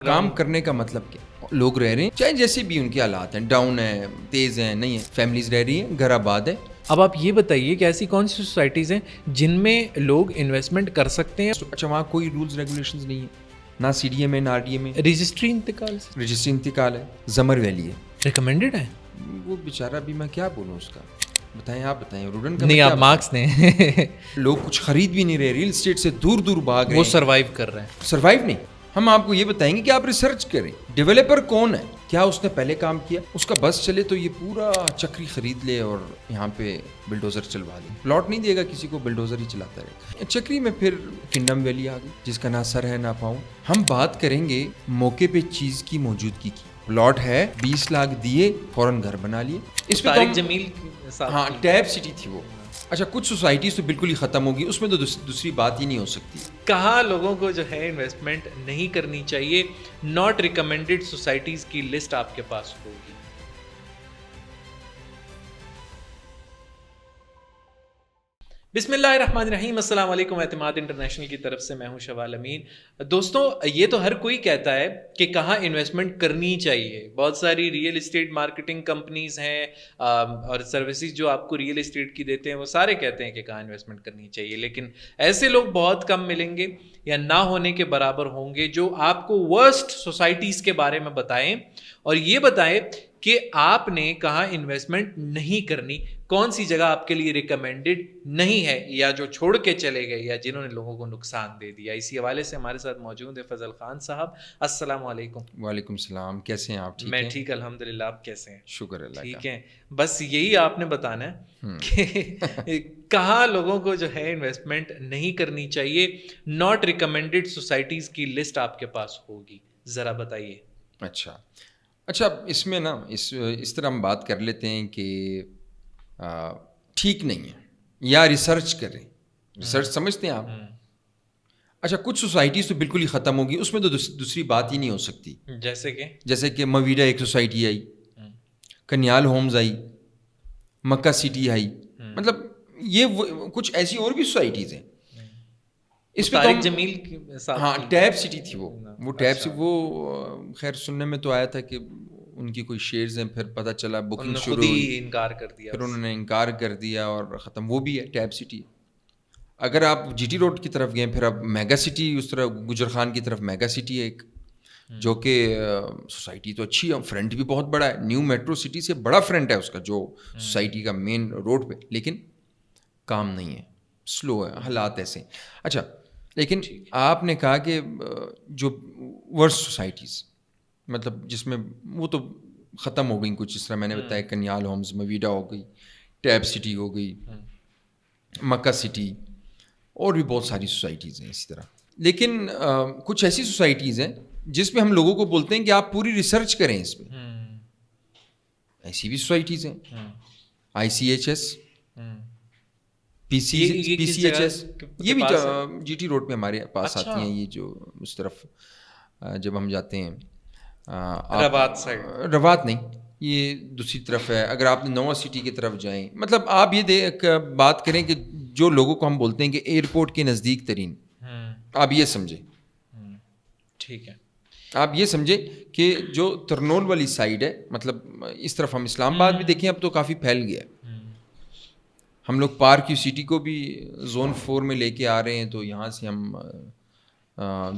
کام کرنے کا مطلب کیا؟ لوگ رہ رہے ہیں چاہے جیسے بھی ان کے حالات ہیں، ڈاؤن ہیں، تیز ہیں، نہیں ہیں، فیملیز رہ رہی ہیں، گھر آباد ہے۔ اب آپ یہ بتائیے کہ ایسی کون سی سوسائٹیز ہیں جن میں لوگ انویسٹمنٹ کر سکتے ہیں اچھا وہاں کوئی رولز ریگولیشنز نہیں ہیں، نہ سی ڈی ایم ہے، نہ آر ڈی ایم ہے، رجسٹری انتقال سے رجسٹری انتقال ہے، زمر ویلی ہے۔ ریکمینڈڈ ہے؟ وہ بیچارہ بھی میں کیا بولوں اس کا، بتائیں آپ بتائیں، روڈن کا نہیں، آپ مارکس دیں۔ لوگ کچھ خرید بھی نہیں رہے، ریل اسٹیٹ سے دور دور بھاگ رہے وہ ہیں، سروائیو کر رہے ہیں۔ سروائیو نہیں۔ ہم آپ کو یہ بتائیں گے کہ آپ ریسرچ کریں، ڈیولپر کون ہے، کیا اس نے پہلے کام کیا، اس کا بس چلے تو یہ پورا چکری خرید لے اور یہاں پہ بلڈوزر چلوا دے، پلاٹ نہیں دے گا کسی کو، بلڈوزر ہی چلاتا رہے گا۔ چکری میں پھر کنڈم ویلی آ گئی جس کا نہ سر ہے نہ پاؤں۔ ہم بات کریں گے موقع پہ چیز کی موجودگی کی، پلاٹ ہے 20 لاکھ دیے، فوراً گھر بنا لیے۔ اس پہ طارق جمیل ہاں ٹیب سٹی تھی وہ۔ اچھا کچھ سوسائٹیز تو بالکل ہی ختم ہوگی، اس میں تو دوسری بات ہی نہیں ہو سکتی۔ کہاں لوگوں کو جو ہے انویسٹمنٹ نہیں کرنی چاہیے، ناٹ ریکمینڈڈ سوسائٹیز کی لسٹ آپ کے پاس ہوگی۔ بسم اللہ الرحمن الرحیم، السلام علیکم۔ اعتماد انٹرنیشنل کی طرف سے میں ہوں شوال امین۔ دوستوں، یہ تو ہر کوئی کہتا ہے کہ کہاں انویسٹمنٹ کرنی چاہیے۔ بہت ساری ریئل اسٹیٹ مارکیٹنگ کمپنیز ہیں اور سروسز جو آپ کو ریئل اسٹیٹ کی دیتے ہیں، وہ سارے کہتے ہیں کہ کہاں انویسٹمنٹ کرنی چاہیے، لیکن ایسے لوگ بہت کم ملیں گے یا نہ ہونے کے برابر ہوں گے جو آپ کو ورسٹ سوسائٹیز کے بارے میں بتائیں اور یہ بتائیں کہ آپ نے کہاں انویسٹمنٹ نہیں کرنی، کون سی جگہ آپ کے لیے ریکمینڈڈ نہیں ہے، یا جو چھوڑ کے چلے گئے یا جنہوں نے لوگوں کو نقصان دے دیا۔ اسی حوالے سے ہمارے ساتھ موجود ہے فضل خان صاحب۔ السلام علیکم۔ وعلیکم السلام، کیسے ہیں آپ؟ ٹھیک میں ہیں؟ ٹھیک الحمدللہ، آپ کیسے ہیں؟ شکر اللہ کا۔ ٹھیک ہے، بس یہی آپ نے بتانا ہے کہ کہاں لوگوں کو جو ہے انویسٹمنٹ نہیں کرنی چاہیے، ناٹ ریکمینڈڈ سوسائٹیز کی لسٹ آپ کے پاس ہوگی، ذرا بتائیے۔ اچھا اس میں نا اس طرح ہم بات کر لیتے ہیں کہ ٹھیک نہیں ہے یا ریسرچ کریں، ریسرچ سمجھتے ہیں آپ؟ اچھا کچھ سوسائٹیز تو بالکل ہی ختم ہوگی، اس میں تو دوسری بات ہی نہیں ہو سکتی۔ جیسے کہ مویڈا ایک سوسائٹی آئی، کنیال ہومز آئی، مکہ سٹی آئی، مطلب یہ کچھ ایسی اور بھی سوسائٹیز ہیں۔ اس پہ طارق جمیل ہاں ٹیب سٹی تھی وہ ٹیب سے، وہ خیر سننے میں تو آیا تھا کہ ان کی کوئی شیئرز ہیں، پھر پتہ چلا بکنگ شروع ہوئی، انکار کر دیا، پھر انہوں نے انکار کر دیا اور ختم۔ وہ بھی ہے ٹیب سٹی۔ اگر آپ جی ٹی روڈ کی طرف گئے، پھر اب میگا سٹی، اس طرح گجر خان کی طرف میگا سٹی ہے ایک، جو کہ سوسائٹی تو اچھی ہے، فرنٹ بھی بہت بڑا ہے، نیو میٹرو سٹی سے بڑا فرنٹ ہے اس کا، جو سوسائٹی کا مین روڈ پہ، لیکن کام نہیں ہے، سلو ہے، حالات ایسے۔ اچھا لیکن آپ نے کہا کہ جو ورس سوسائٹیز، مطلب جس میں وہ تو ختم ہو گئیں کچھ، جس طرح میں نے بتایا کنیال ہومز، مویڈا ہو گئی، ٹیب سٹی ہو گئی، مکہ سٹی، اور بھی بہت ساری سوسائٹیز ہیں اسی طرح۔ لیکن کچھ ایسی سوسائٹیز ہیں جس پہ ہم لوگوں کو بولتے ہیں کہ آپ پوری ریسرچ کریں اس پہ، ایسی بھی سوسائٹیز ہیں، آئی سی ایچ ایس، پی سی ایچ ایس، یہ بھی جی ٹی روڈ پہ ہمارے پاس آتی ہیں، یہ جو اس طرف جب ہم جاتے ہیں روات نہیں، یہ دوسری طرف ہے۔ اگر آپ نوا سٹی کی طرف جائیں، مطلب آپ یہ بات کریں کہ جو لوگوں کو ہم بولتے ہیں کہ ایئرپورٹ کے نزدیک ترین، آپ یہ سمجھیں، ٹھیک ہے، آپ یہ سمجھیں کہ جو ترنول والی سائڈ ہے، مطلب اس طرف ہم اسلام آباد بھی دیکھیں اب تو کافی پھیل گیا ہے، ہم لوگ پارک کی سٹی کو بھی زون 4 میں لے کے آ رہے ہیں، تو یہاں سے ہم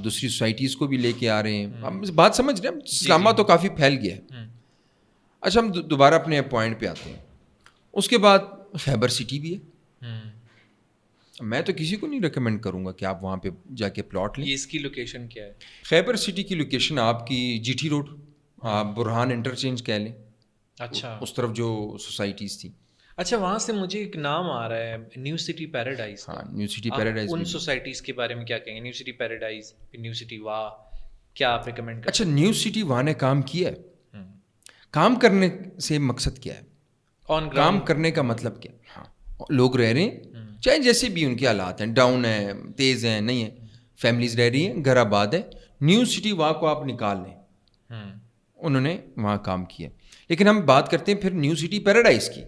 دوسری سوسائٹیز کو بھی لے کے آ رہے ہیں، ہم بات سمجھ رہے ہیں، اسلام آباد تو کافی پھیل گیا ہے۔ اچھا ہم دوبارہ اپنے پوائنٹ پہ آتے ہیں، اس کے بعد خیبر سٹی بھی ہے۔ میں تو کسی کو نہیں ریکمینڈ کروں گا کہ آپ وہاں پہ جا کے پلاٹ لیں۔ اس کی لوکیشن کیا ہے؟ خیبر سٹی کی لوکیشن آپ کی جی ٹی روڈ، آپ برہان انٹرچینج کہہ لیں، اچھا اس طرف جو سوسائٹیز تھیں۔ اچھا وہاں سے مجھے ایک نام آ رہا ہے، نیو سٹی پیراڈائز۔ ہاں نیو سٹی پیراڈائز، ان سوسائٹیز کے بارے میں کیا کہیں گے؟ New city paradise, new city واہ، کیا آپ ریکمینڈ کریں؟ اچھا نیو سٹی واہ نے کام کیا ہے، کام کرنے سے مقصد کیا ہے، کام کرنے کا مطلب کیا؟ ہاں لوگ رہ رہے ہیں چاہے جیسے بھی ان کے حالات ہیں، ڈاؤن ہیں، تیز ہیں، نہیں ہیں، فیملیز رہ رہی ہیں، گھر آباد ہے۔ نیو سٹی واہ کو آپ نکال لیں، انہوں نے وہاں کام کیا۔ لیکن ہم بات کرتے ہیں پھر نیو سٹی پیراڈائز کی،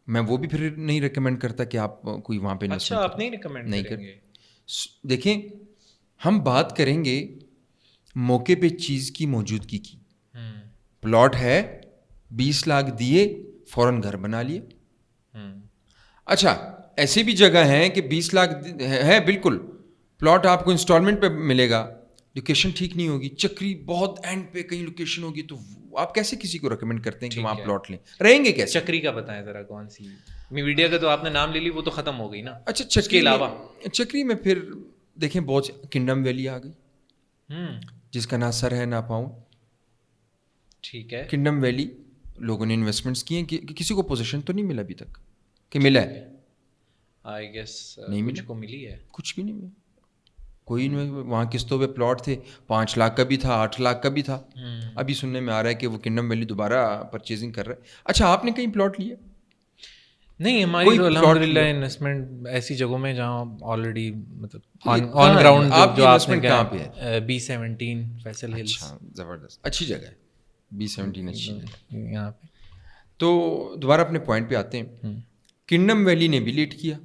میں وہ بھی پھر نہیں ریکمینڈ کرتا کہ آپ کوئی وہاں پہ اچھا آپ نہیں ریکمینڈ کریں گے؟ دیکھیں ہم بات کریں گے موقع پہ چیز کی موجودگی کی. پلاٹ ہے 20 لاکھ دیے فوراً گھر بنا لیے. اچھا ایسے بھی جگہ ہیں کہ 20 لاکھ ہے بالکل, پلاٹ آپ کو انسٹالمنٹ پہ ملے گا, لوکیشن ٹھیک نہیں ہوگی, چکری بہت اینڈ پہ کہیں لوکیشن ہوگی, تو آپ کیسے کسی کو ریکمینڈ کرتے ہیں کہ وہاں پلاٹ لیں؟ رہیں گے کیسے؟ چکری کا بتائیں ذرا, کون سی میڈیا کا تو آپ نے نام لے لی, وہ تو ختم ہو گئی نا. اچھا اس کے علاوہ چکری میں پھر دیکھیں بہت کنڈم ویلی آ گئی, جس کا نہ سر ہے نہ پاؤں. ٹھیک ہے, کنڈم ویلی لوگوں نے انویسٹمنٹس کیے ہیں, کسی کو پوزیشن تو نہیں ملا ابھی تک کہ ملا ہے؟ آئی گیس نہیں مجھ کو ملی ہے, کچھ بھی نہیں ملا. کوئی نہیں, وہاں قسطوں پہ پلاٹ تھے, 5 لاکھ کا بھی تھا, 8 لاکھ کا بھی تھا. ابھی سننے میں آ رہا ہے کہ وہ کنڈم ویلی دوبارہ پرچیزنگ کر رہا ہے. اچھا آپ نے کہیں پلاٹ لیا؟ نہیں, ہماری تو الحمدللہ انویسٹمنٹ ایسی جگہوں میں جہاں آلریڈی مطلب آن گراؤنڈ. آپ کی انویسٹمنٹ کہاں پہ ہے؟ B17 Faisal Hills. اچھا زبردست, اچھی جگہ ہے B17, اچھی جگہ یہاں پہ. تو دوبارہ اپنے پوائنٹ پہ آتے ہیں. کنڈم ویلی نے بھی لیٹ کیا,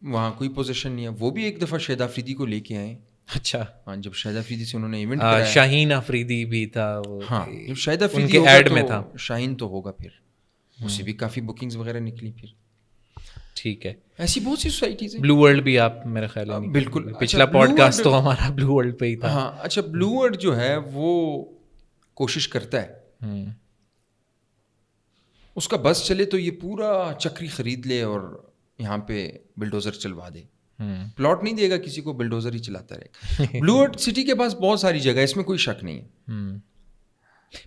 وہاں کوئی پوزیشن نہیں ہے. وہ بھی ایک دفعہ شاہد آفریدی کو لے کے آئے. اچھا, ہاں جب شاہد آفریدی سے انہوں نے ایونٹ کرایا. شاہین آفریدی بھی تھا. ہاں جب شاہد آفریدی ان کے ایڈ میں تھا. شاہین تو ہوگا, پھر اس سے بھی کافی بکنگز وغیرہ نکلی. پھر ٹھیک ہے, ایسی بہت سی سوسائٹیز ہیں. بلو ورلڈ بھی آپ میرا خیال ہے بالکل, پچھلا پوڈ کاسٹ تو ہمارا بلو ورلڈ پہ ہی تھا. ہاں اچھا, بلو ورلڈ جو ہے وہ کوشش کرتا ہے اس کا بس چلے تو یہ پورا چکری خرید لے اور یہاں پہ بلڈوزر چلوا دے. پلاٹ نہیں دے گا کسی کو, بلڈوزر ہی چلاتا رہے گا. بلو ورلڈ سٹی کے پاس بہت ساری جگہ ہے, اس میں کوئی شک نہیں ہے.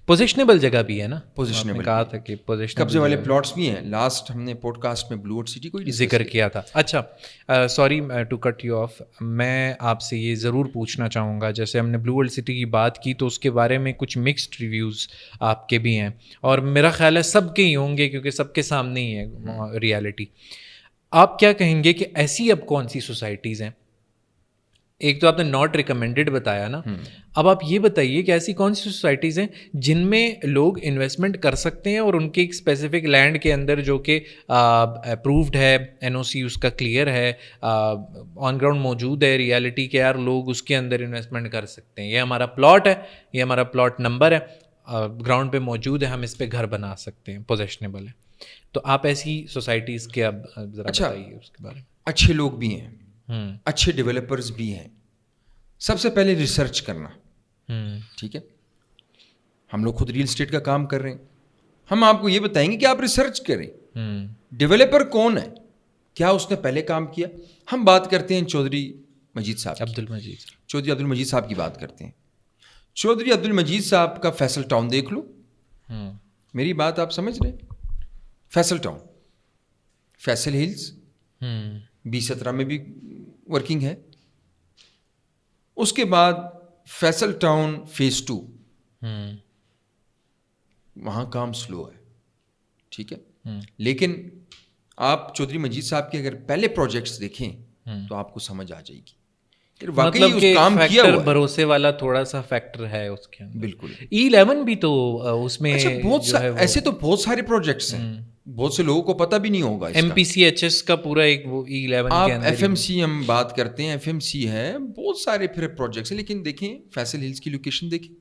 پوزیشنیبل جگہ بھی ہے نا, پوزیشنیبل کہا تھا کہ پوزیشنیبل قبضے والے پلاٹس بھی ہیں. لاسٹ ہم نے پوڈ کاسٹ میں بلو ورلڈ سٹی کو ذکر کیا تھا. اچھا sorry to cut you off, میں آپ سے یہ ضرور پوچھنا چاہوں گا, جیسے ہم نے بلو ورلڈ سٹی کی بات کی تو اس کے بارے میں کچھ مکسڈ ریویوز آپ کے بھی ہیں, اور میرا خیال ہے سب کے ہی ہوں گے کیونکہ سب کے سامنے ہی ہے ریالٹی. آپ کیا کہیں گے کہ ایسی اب کون سی سوسائٹیز ہیں؟ ایک تو آپ نے ناٹ ریکمینڈیڈ بتایا نا, اب آپ یہ بتائیے کہ ایسی کون سی سوسائٹیز ہیں جن میں لوگ انویسٹمنٹ کر سکتے ہیں اور ان کے ایک اسپیسیفک لینڈ کے اندر جو کہ اپرووڈ ہے, NOC اس کا کلیئر ہے, آن گراؤنڈ موجود ہے ریالٹی کے, یار لوگ اس کے اندر انویسٹمنٹ کر سکتے ہیں, یہ ہمارا پلاٹ ہے, یہ ہمارا پلاٹ نمبر ہے, گراؤنڈ پہ موجود ہے, ہم اس پہ گھر بنا سکتے ہیں, پوزیشنیبل ہے. تو آپ ایسی سوسائٹیز کے اب ذرا بتائیے اس کے بارے میں. اچھے لوگ بھی ہیں, اچھے ڈیولپرز بھی ہیں. سب سے پہلے ریسرچ کرنا. ٹھیک ہے, ہم لوگ خود ریل اسٹیٹ کا کام کر رہے ہیں, ہم آپ کو یہ بتائیں گے کہ آپ ریسرچ کریں. ڈیولپر کون ہے, کیا اس نے پہلے کام کیا. ہم بات کرتے ہیں چودھری مجید صاحب, چودھری عبد المجید صاحب کی بات کرتے ہیں. چودھری عبد المجید صاحب کا فیصل ٹاؤن دیکھ لو. میری بات آپ سمجھ رہے ہیں؟ Faisal town, Faisal Hills B17 میں بھی ورکنگ ہے. اس کے بعد فیصل ٹاؤن فیز 2, وہاں کام سلو ہے. ٹھیک ہے, لیکن آپ چودھری مجید صاحب کے اگر پہلے پروجیکٹس دیکھیں تو آپ کو سمجھ آ جائے گی مطلب کہ فیکٹر بھروسے والا تھوڑا سا فیکٹر ہے اس کے اندر. بالکل. E11 بھی تو اس میں ایسے تو بہت سارے پروجیکٹس ہیں, بہت سے لوگوں کو پتہ بھی نہیں ہوگا. MPCHS کا پورا ایک وہ E11 کے اندر, FMC ہم بات کرتے ہیں, FMC ہے, بہت سارے پھر پروجیکٹس ہیں. لیکن دیکھیں فیصل ہلز کی لوکیشن دیکھیں,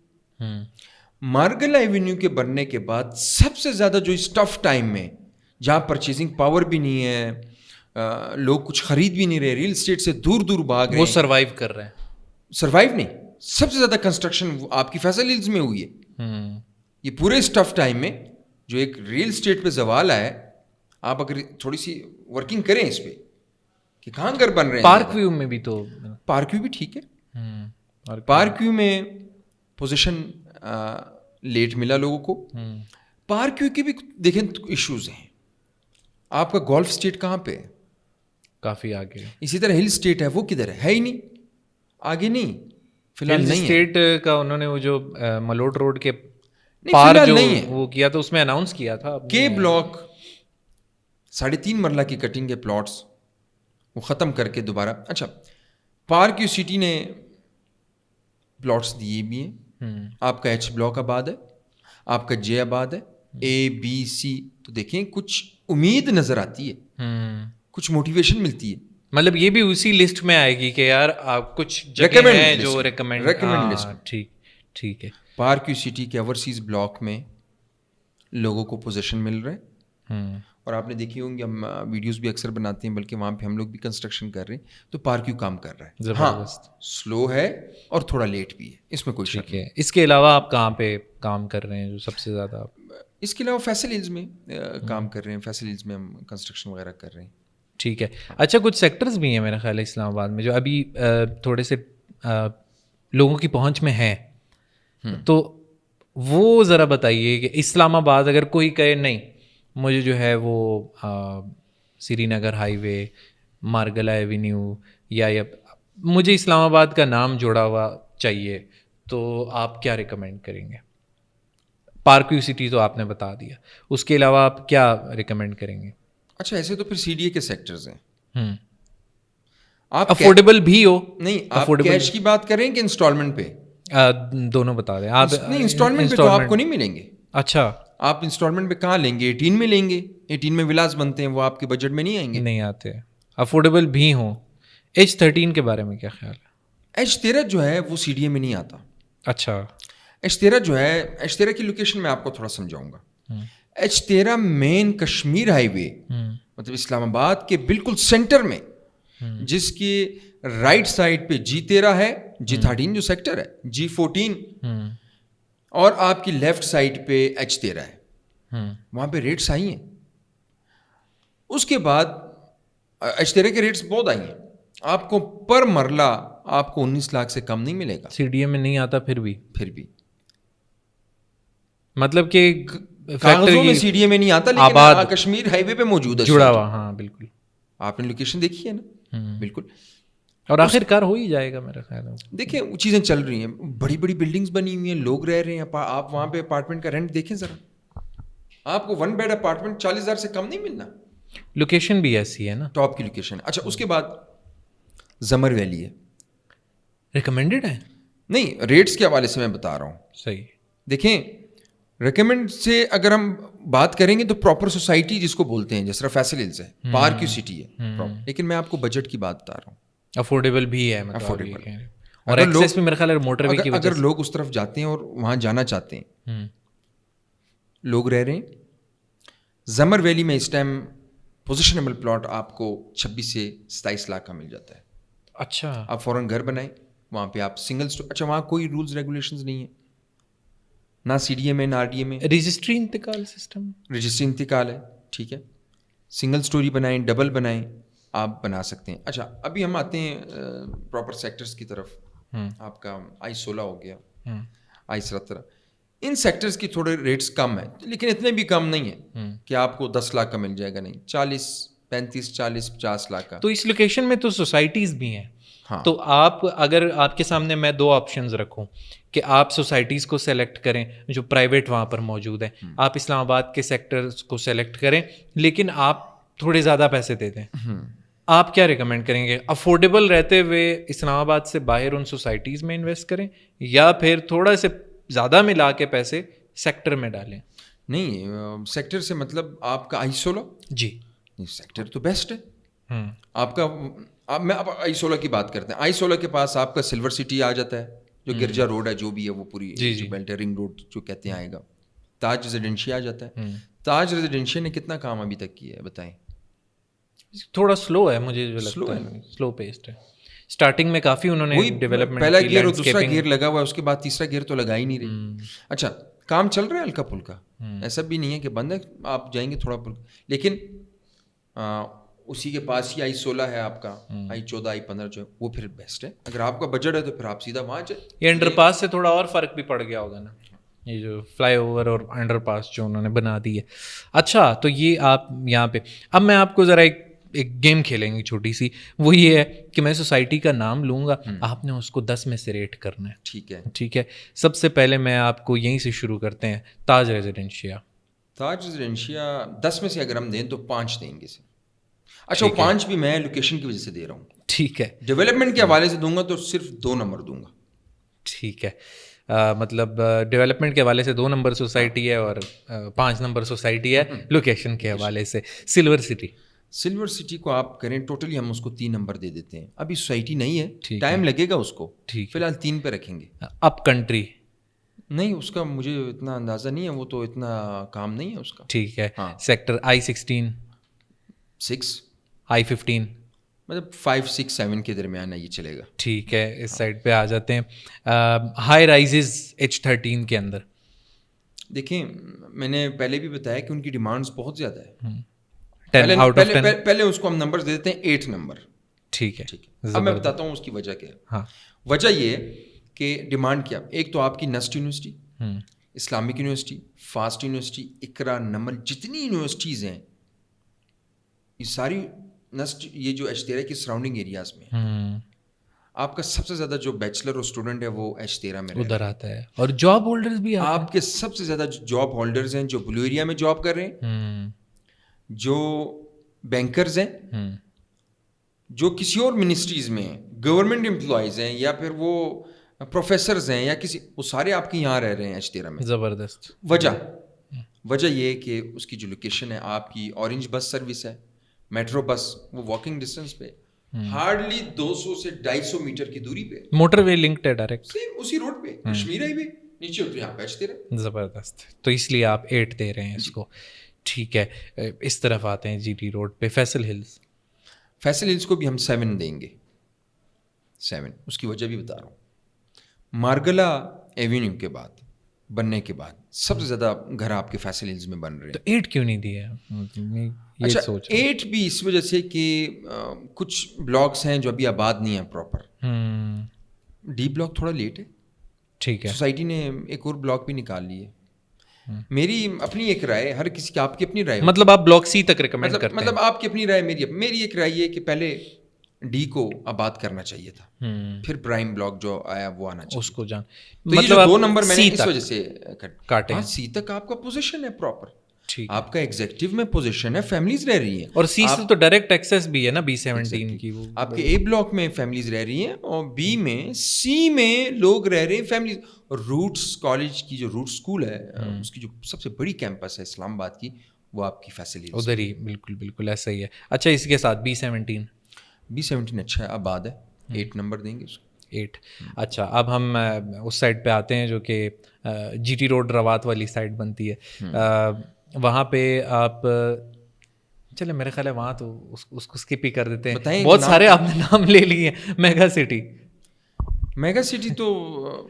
مارگل ایونیو کے بننے کے بعد سب سے زیادہ جو اس ٹف ٹائم میں جہاں پرچیزنگ پاور بھی نہیں ہے, لوگ کچھ خرید بھی نہیں رہے, ریل اسٹیٹ سے دور دور بھاگ رہے ہیں, وہ سروائیو کر رہے ہیں. سروائیو نہیں, سب سے زیادہ کنسٹرکشن آپ کی فیصل ہلز میں ہوئی ہے. یہ پورے اس ٹف ٹائم میں جو ایک ریل اسٹیٹ پہ زوال آیا ہے, آپ اگر تھوڑی سی ورکنگ کریں اس پہ کہ کہاں گھر بن رہے ہیں. پارک ویو میں بھی تو, پارک ویو بھی ٹھیک ہے. پارک ویو میں پوزیشن لیٹ ملا لوگوں کو. پارک ویو کے بھی دیکھیں ایشوز ہیں. آپ کا گولف اسٹیٹ کہاں پہ ہے؟ کافی آگے. اسی طرح ہل اسٹیٹ ہے, وہ کدھر ہے ہی نہیں, آگے نہیں فی الحال. ہل اسٹیٹ کا انہوں نے وہ جو ملوٹ روڈ کے پار جو وہ کیا تھا, اس میں اناؤنس کیا تھا کے بلاک 3.5 مرلہ کی کٹنگ کے پلاٹس وہ ختم کر کے دوبارہ. اچھا, پارک یو سٹی نے پلاٹس دیے بھی ہیں. آپ کا H بلاک آباد ہے, آپ کا J آباد ہے, A B C. تو دیکھیں کچھ امید نظر آتی ہے, کچھ موٹیویشن ملتی ہے. مطلب یہ بھی اسی لسٹ میں آئے گی کہ یار آپ کچھ جگہ ہیں جو ریکمینڈ لسٹ. ٹھیک ہے. پارک یو سٹی کے اوورسیز بلاک میں لوگوں کو پوزیشن مل رہا ہے, اور آپ نے دیکھی ہوں گی, ہم ویڈیوز بھی اکثر بناتے ہیں, بلکہ وہاں پہ ہم لوگ بھی کنسٹرکشن کر رہے ہیں, تو پارک یو کام کر رہا ہے. ہاں سلو ہے اور تھوڑا لیٹ بھی ہے, اس میں کوئی شک نہیں. اس کے علاوہ آپ کہاں پہ کام کر رہے ہیں جو سب سے زیادہ؟ اس کے علاوہ فیصل ہلز میں کام کر رہے ہیں, فیصل ہلز میں ہم کنسٹرکشن وغیرہ کر رہے ہیں. ٹھیک ہے. اچھا, کچھ سیکٹرز بھی ہیں میرا خیال ہے اسلام آباد میں جو ابھی تھوڑے سے لوگوں کی پہنچ میں ہیں, تو وہ ذرا بتائیے کہ اسلام آباد اگر کوئی کہے نہیں مجھے جو ہے وہ سری نگر ہائی وے, مارگلا ایوینیو, یا مجھے اسلام آباد کا نام جوڑا ہوا چاہیے, تو آپ کیا ریکمینڈ کریں گے؟ پارک یو سٹی تو آپ نے بتا دیا, اس کے علاوہ آپ کیا ریکمینڈ کریں گے؟ اچھا, ایسے تو پھر سی ڈی اے کے سیکٹرز ہیں. آپ افورڈیبل بھی ہو؟ نہیں, آپ کیش کی بات کریں کہ انسٹالمنٹ پہ؟ دونوں بتا دیں آپ. نہیں, انسٹالمنٹ پہ تو آپ کو نہیں ملیں گے. اچھا, آپ انسٹالمنٹ پہ کہاں لیں گے؟ 18 میں لیں گے. 18 میں ولاز بنتے ہیں, وہ آپ کے بجٹ میں نہیں آئیں گے. نہیں آتے. افورڈیبل بھی ہوں. H13 کے بارے میں کیا خیال ہے؟ H13 جو ہے وہ سی ڈی اے میں نہیں آتا. اچھا, H13 جو ہے, H13 کی لوکیشن میں آپ کو تھوڑا سمجھاؤں گا. H13 مین کشمیر ہائی وے, مطلب اسلام آباد کے بالکل سینٹر میں, جس کی رائٹ سائڈ پہ G13 ہے, G13 جو سیکٹر ہے, G14, اور آپ کی لیفٹ سائڈ پہ H13 ہے. وہاں پہ ریٹس آئی ہیں. اس کے بعد H13 کے ریٹس بہت آئی ہیں. آپ کو پر مرلہ آپ کو 19 لاکھ سے کم نہیں ملے گا. سی ڈی اے میں نہیں آتا. پھر بھی مطلب کہ کاغذوں میں سی ڈی اے میں نہیں آتا, لیکن کشمیر ہائی وے پہ موجود ہے, جڑا ہوا. ہاں بالکل, آپ نے لوکیشن دیکھی ہے نا. بالکل, اور آخر کار ہو ہی جائے گا میرا خیال ہے. دیکھیں وہ چیزیں چل رہی ہیں, بڑی بڑی بلڈنگز بنی ہوئی ہیں, لوگ رہ رہے ہیں. آپ وہاں پہ اپارٹمنٹ کا رینٹ دیکھیں ذرا, آپ کو 1 بیڈ اپارٹمنٹ 40,000 سے کم نہیں ملنا. لوکیشن بھی ایسی ہے نا, ٹاپ کی لوکیشن. اچھا, اس کے بعد زمر ویلی ہے, ریکمینڈیڈ ہے. نہیں, ریٹس کے حوالے سے میں بتا رہا ہوں. صحیح. دیکھیں, ریکمینڈ سے اگر ہم بات کریں گے تو پراپر سوسائٹی جس کو بولتے ہیں, جس طرح فیصل ہلز ہے, پارک یو سٹی ہے, لیکن میں آپ کو بجٹ کی بات بتا رہا ہوں. افورڈیبل بھی ہے, افورڈیبل, اور ایکسیس بھی میرے خیال ہے موٹر وے کی وجہ سے. اگر لوگ اس طرف جاتے ہیں اور وہاں جانا چاہتے ہیں, لوگ رہ رہے ہیں. زمر ویلی میں اس ٹائم پوزیشنیبل پلاٹ آپ کو 26 سے 27 لاکھ کا مل جاتا ہے. اچھا, آپ فوراً گھر بنائیں وہاں پہ, آپ سنگل اسٹور. اچھا, وہاں کوئی رولز ریگولیشنز نہیں ہیں, نہ سی ڈی اے میں نہ آر ڈی اے میں. رجسٹری انتقال سسٹم, رجسٹری انتقال ہے, ٹھیک ہے. سنگل سٹوری بنائیں, ڈبل بنائیں, آپ بنا سکتے ہیں. اچھا, ابھی ہم آتے ہیں پراپر سیکٹرز کی طرف. آپ کا I-16 ہو گیا, I-17, ان سیکٹرز کی تھوڑے ریٹس کم ہیں, لیکن اتنے بھی کم نہیں ہیں کہ آپ کو 10 لاکھ کا مل جائے گا. نہیں, 40, 35, 40, 50 لاکھ کا. تو اس لوکیشن میں تو سوسائٹیز بھی ہیں. تو آپ اگر آپ کے سامنے میں 2 آپشنز رکھوں کہ آپ سوسائٹیز کو سلیکٹ کریں جو پرائیویٹ وہاں پر موجود ہیں, آپ اسلام آباد کے سیکٹرز کو سلیکٹ کریں, لیکن آپ تھوڑے زیادہ پیسے دے دیں, آپ کیا ریکمینڈ کریں گے؟ افورڈیبل رہتے ہوئے اسلام آباد سے باہر ان سوسائٹیز میں انویسٹ کریں, یا پھر تھوڑا سے زیادہ ملا کے پیسے سیکٹر میں ڈالیں؟ نہیں, سیکٹر سے مطلب آپ کا I-16. جی, سیکٹر تو بیسٹ ہے آپ کا. میں اب I-16 کی بات کرتے ہیں. I-16 کے پاس آپ کا سلور سٹی آ جاتا ہے, جو گرجا روڈ ہے, جو بھی ہے وہ پوری بیلٹ ہے, رنگ روڈ جو کہتے ہیں, آئے گا. تاج ریزیڈینشیا آ جاتا ہے. تاج ریزیڈینشیا نے کتنا کام ابھی تک کیا ہے بتائیں؟ تھوڑا سلو ہے, مجھے جو لگتا ہے سلو پیسڈ ہے. اسٹارٹنگ میں کافی انہوں نے ڈیولپمنٹ, پہلا گیئر اور دوسرا گیئر لگا ہوا ہے, اس کے بعد تیسرا گیئر تو لگا ہی نہیں رہی. اچھا, کام چل رہا ہے ہلکا پھلکا, ایسا بھی نہیں ہے کہ بند ہے, آپ جائیں گے تھوڑا پھلکا. لیکن اسی کے پاس ہی I-16 ہے آپ کا, I-14, I-15 جو ہے وہ پھر بیسٹ ہے. اگر آپ کا بجٹ ہے تو پھر آپ سیدھا وہاں جائیں. یہ انڈر پاس سے تھوڑا اور فرق بھی پڑ گیا ہوگا نا, یہ جو فلائی اوور اور انڈر پاس جو انہوں نے بنا دی ہے. اچھا, تو یہ آپ یہاں پہ, اب میں آپ کو ذرا ایک گیم کھیلیں گے چھوٹی سی. وہ یہ ہے کہ میں سوسائٹی کا نام لوں گا, آپ نے اس کو 10 میں سے ریٹ کرنا ہے. ٹھیک ہے. سب سے پہلے میں آپ کو یہیں سے شروع کرتے ہیں, تاج ریزیڈینشیا. تاج ریزیڈینشیا 10 میں سے اگر ہم دیں تو 5 دیں گے. اچھا, وہ 5 بھی میں لوکیشن کی وجہ سے دے رہا ہوں. ٹھیک ہے. ڈیولپمنٹ کے حوالے سے دوں گا تو صرف 2 نمبر دوں گا. ٹھیک ہے. مطلب ڈیولپمنٹ کے حوالے سے 2 نمبر سوسائٹی ہے اور 5 نمبر سوسائٹی ہے لوکیشن کے حوالے سے. Silver city. سلور سٹی کو آپ کریں ٹوٹلی ہم اس کو 3 نمبر دے دیتے ہیں. ابھی سوسائٹی نہیں ہے, ٹائم لگے گا اس کو, فی الحال 3 پہ رکھیں گے. اپ کنٹری نہیں, اس کا مجھے اتنا اندازہ نہیں ہے, وہ تو اتنا کام نہیں ہے اس کا. ٹھیک ہے. سیکٹر I-16 6 I-15 مطلب 5 6 7 کے درمیان ہے, یہ چلے گا. ٹھیک ہے, اس سائڈ پہ آ جاتے ہیں. ہائی رائزز H-13 کے اندر دیکھیں, میں نے پہلے بھی بتایا کہ ان کی ڈیمانڈز بہت زیادہ ہے. 10 out of 10. پہلے اس کو ہم نمبر دے دیتے ہیں 8 نمبر. ٹھیک ہے. اب میں بتاتا ہوں اس کی وجہ کیا ہے. ہاں, وجہ یہ ہے کہ ڈیمانڈ کیا, ایک تو آپ کی NUST university, Islamic university, FAST university, Iqra, NUML, جتنی یونیورسٹیز ہیں یہ ساری نسٹ, یہ جو H13 کی سراؤنڈنگ ایریاز میں آپ کا سب سے زیادہ جو بیچلر اور اسٹوڈنٹ ہے وہ H13 میں ادھر آتا ہے. اور جاب ہولڈرز بھی آپ کے سب سے زیادہ جاب ہولڈرز ہیں جو بلو ایریا میں جاب کر رہے ہیں, جو بینکرز ہیں, جو کسی اور منسٹریز میں گورنمنٹ امپلائیز ہیں, یا پھر وہ پروفیسرز ہیں, یا کسی, وہ سارے آپ کے یہاں رہ رہے ہیں H13 میں. زبردست. وجہ یہ کہ اس کی جو لوکیشن ہے, آپ کی اورنج بس سروس ہے, میٹرو بس, وہ واکنگ ڈسٹینس پہ, ہارڈلی 200 سے 250 میٹر کی دوری پہ, موٹر وے لنکڈ ہے ڈائریکٹ, سیم اسی روڈ پہ, کشمیر ہائی وے نیچے اترے, یہاں پہ H13. زبردست. تو اس لیے آپ 8 دے رہے ہیں اس کو. ٹھیک ہے, اس طرف آتے ہیں GT روڈ پہ. فیصل ہلز کو بھی ہم 7 دیں گے. 7 اس کی وجہ بھی بتا رہا ہوں. مارگلا ایوینیو کے بعد, بننے کے بعد سب سے زیادہ گھر آپ کے فیصل ہلز میں بن رہے ہیں. تو 8 کیوں نہیں دیا؟ اچھا, 8 بھی اس وجہ سے کہ کچھ بلاکس ہیں جو ابھی آباد نہیں ہیں پراپر. ڈی بلاک تھوڑا لیٹ ہے. ٹھیک ہے. سوسائٹی نے ایک اور بلاک بھی نکال لی ہے. میری اپنی ایک رائے, ہر کسی کی آپ کی اپنی رائے, مطلب آپ بلاک سی تک ریکمینڈ کرتے ہیں؟ مطلب آپ کی اپنی رائے, میری ایک رائے یہ کہ پہلے ڈی کو آباد کرنا چاہیے تھا, پھر پرائم بلاک جو آیا وہ آنا چاہیے, اس کو جان. مطلب 2 نمبر میں نے اس وجہ سے کاٹے. سی تک آپ کا پوزیشن ہے پراپر, آپ کا ایگزیکٹو میں پوزیشن ہے, فیملیز رہ رہی ہیں, اور سی سے تو ڈائریکٹ ایکسیس بھی ہے نا B-17 کی. وہ آپ کے اے بلاک میں فیملیز رہ رہی ہیں, اور بی میں, سی میں لوگ رہ رہے ہیں فیملیز. اور روٹس کالج کی جو روٹ اسکول ہے, اس کی جو سب سے بڑی کیمپس ہے اسلام آباد کی, وہ آپ کی فیسلٹی ادھر ہی. بالکل بالکل ایسا ہی ہے. اچھا, اس کے ساتھ B-17 اچھا ہے, آباد ہے. 8 نمبر دیں گے اس کو. 8. اچھا, اب ہم اس سائڈ پہ آتے ہیں جو کہ GT روڈ روات والی سائڈ بنتی ہے. وہاں پہ آپ چلے, میرے خیال ہے وہاں تو اس کو اسکپ ہی کر دیتے ہیں. بہت سارے آپ نے نام لے لیے ہیں. میگا سٹی تو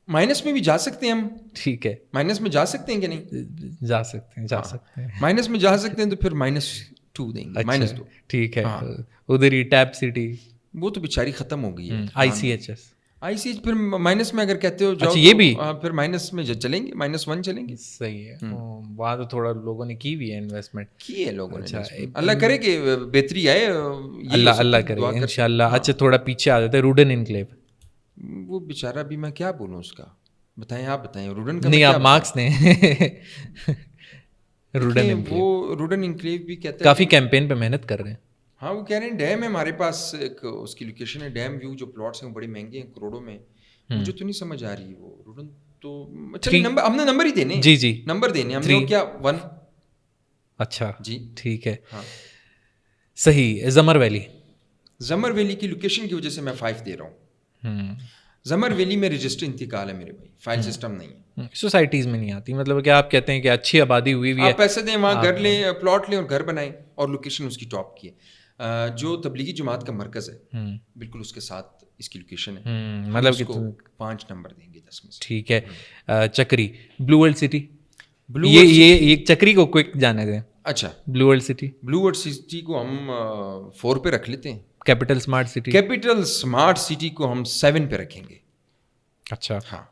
مائنس میں بھی جا سکتے ہیں ہم. ٹھیک ہے, مائنس میں جا سکتے ہیں کہ نہیں؟ جا سکتے ہیں. مائنس میں جا سکتے ہیں تو پھر -2 دیں گے. -2 ٹھیک ہے. ادھر ہی ٹیپ سٹی, وہ تو بیچاری ختم ہو گئی ہے. ICHS پھر مائنس میں اگر کہتے ہو اچھا, یہ بھی پھر مائنس میں چلیں گے, -1 چلیں گے. صحیح ہے. وہاں تو تھوڑا لوگوں نے کی بھی ہے انویسٹمنٹ, کی ہے لوگوں نے. اللہ کرے کہ بہتری آئے, اللہ کرے انشاءاللہ. اچھا, تھوڑا پیچھے آ جاتے ہیں روڈن انکلیو. وہ بیچارہ بھی میں کیا بولوں اس کا, بتائیں آپ بتائیں. روڈن کا نہیں, آپ مارکس نے روڈن انکلیو بھی کہتے ہیں, کافی کیمپین پہ محنت کر رہے ہیں. ہاں, وہ کہہ رہے ہیں ڈیم ہے ہمارے پاس, ایک اس کی لوکیشن ہے ڈیم ویو, جو پلاٹس ہیں وہ بڑے مہنگے ہیں, کروڑوں میں. مجھے تو نہیں سمجھ آ رہی وہ روڈن. تو چلیے ہم نے نمبر ہی دینے. جی نمبر دینے ہم نے, کیا 1. اچھا جی, ٹھیک ہے. صحیح. زمر ویلی کی لوکیشن کی وجہ سے میں 5 دے رہا ہوں. زمر ویلی میں رجسٹر انتقال ہے میرے بھائی, فائل سسٹم نہیں ہے. سوسائٹیز میں نہیں آتی. مطلب کہ آپ کہتے ہیں کہ اچھی آبادی ہوئی ہوئی ہے, آپ پیسے دیں, وہاں گھر لیں, پلاٹ لیں اور گھر بنائیں, اور لوکیشن اس کی ٹاپ کی ہے. جو تبلیغی جماعت کا مرکز ہے بالکل اس کے ساتھ اس کی لوکیشن ہے. مطلب کہ 5 نمبر دیں گے 10 میں سے. ٹھیک ہے. چکری, بلو ورلڈ سٹی, یہ چکری کو کوئک جانے دیں. اچھا, بلو ورلڈ سٹی کو ہم 4 پہ رکھ لیتے ہیں. کیپٹل اسمارٹ سٹی کو ہم 7 پہ رکھیں گے. اچھا, ہاں,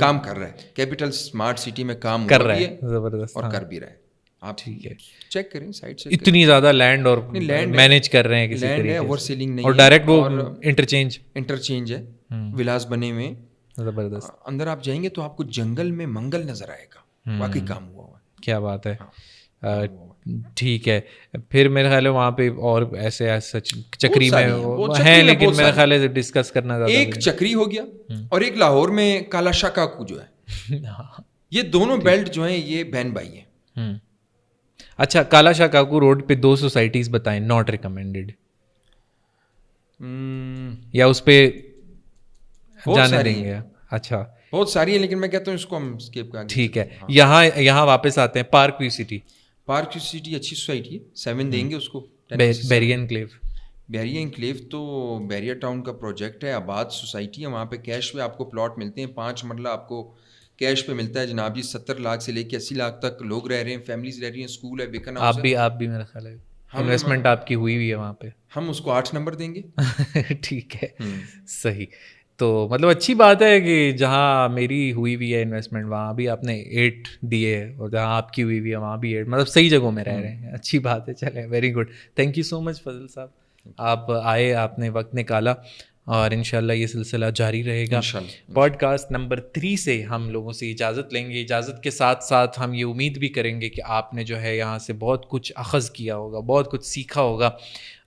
کام کر رہا ہے. کیپٹل اسمارٹ سٹی میں کام کر رہا ہے, زبردست, اور کر بھی رہا ہے. آپ ٹھیک ہے, چیک کریں سائٹ سے. اتنی زیادہ لینڈ اور مینیج کر رہے ہیں کسی طریقے سے, اوور سیلنگ نہیں, اور ڈائریکٹ وہ انٹرچینج ہے, ولاس بنے ہوئے. زبردست. اندر آپ جائیں گے تو آپ کو جنگل میں منگل نظر آئے گا. واقعی کام ہوا ہوا ہے. کیا بات ہے. ٹھیک ہے. پھر میرے خیال ہے وہاں پہ اور ایسے چکری میں ہیں, لیکن میرے خیال ہے ڈسکس کرنا زیادہ. ایک چکری ہو گیا, اور ایک لاہور میں کالا شاکاکو جو ہے, یہ دونوں بیلٹ جو ہیں یہ بہن بھائی ہیں. اچھا کالا شاہ کاکو روڈ پہ 2 سوسائٹیز بتائیں ناٹ ریکمینڈیڈ, یا اس پہ جانے دیں گے؟ اچھا بہت ساری ہیں, لیکن میں کہتا ہوں اس کو ہم اسکیپ کر. ٹھیک ہے, یہاں واپس آتے ہیں park view city. Park city اچھی سوسائٹی ہے, 7 دیں گے اس کو. بیرین کلیو, بیریا انکلیو تو بیریا ٹاؤن کا پروجیکٹ ہے, آباد سوسائٹی ہے, وہاں پہ کیش پہ آپ کو پلاٹ ملتے ہیں, 5 مرلہ آپ کو کیش پہ ملتا ہے جناب جی. 70 لاکھ سے لے کے 80 لاکھ تک لوگ رہ رہے ہیں, فیملیز رہ رہی ہیں, اسکول ہے, بیکن ہاؤس ہے. آپ بھی میرا خیال ہے انویسٹمنٹ آپ کی ہوئی ہے وہاں پہ. ہم اس کو 8 نمبر دیں گے. ٹھیک ہے, صحیح. تو مطلب اچھی بات ہے کہ جہاں میری ہوئی ہوئی ہے انویسٹمنٹ وہاں بھی آپ نے 8 دیے, اور جہاں آپ کی ہوئی ہوئی ہے وہاں بھی 8, مطلب صحیح جگہوں میں رہ رہے ہیں. اچھی بات ہے, چلیں very good. Thank you so much Fazal صاحب, آپ آئے, آپ نے وقت نکالا, اور انشاءاللہ یہ سلسلہ جاری رہے گا. پوڈ کاسٹ نمبر 3 سے ہم لوگوں سے اجازت لیں گے. اجازت کے ساتھ ساتھ ہم یہ امید بھی کریں گے کہ آپ نے جو ہے یہاں سے بہت کچھ اخذ کیا ہوگا, بہت کچھ سیکھا ہوگا,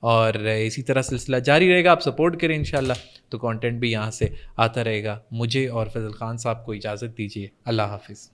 اور اسی طرح سلسلہ جاری رہے گا. آپ سپورٹ کریں انشاءاللہ, تو کانٹینٹ بھی یہاں سے آتا رہے گا. مجھے اور فضل خان صاحب کو اجازت دیجیے. اللہ حافظ.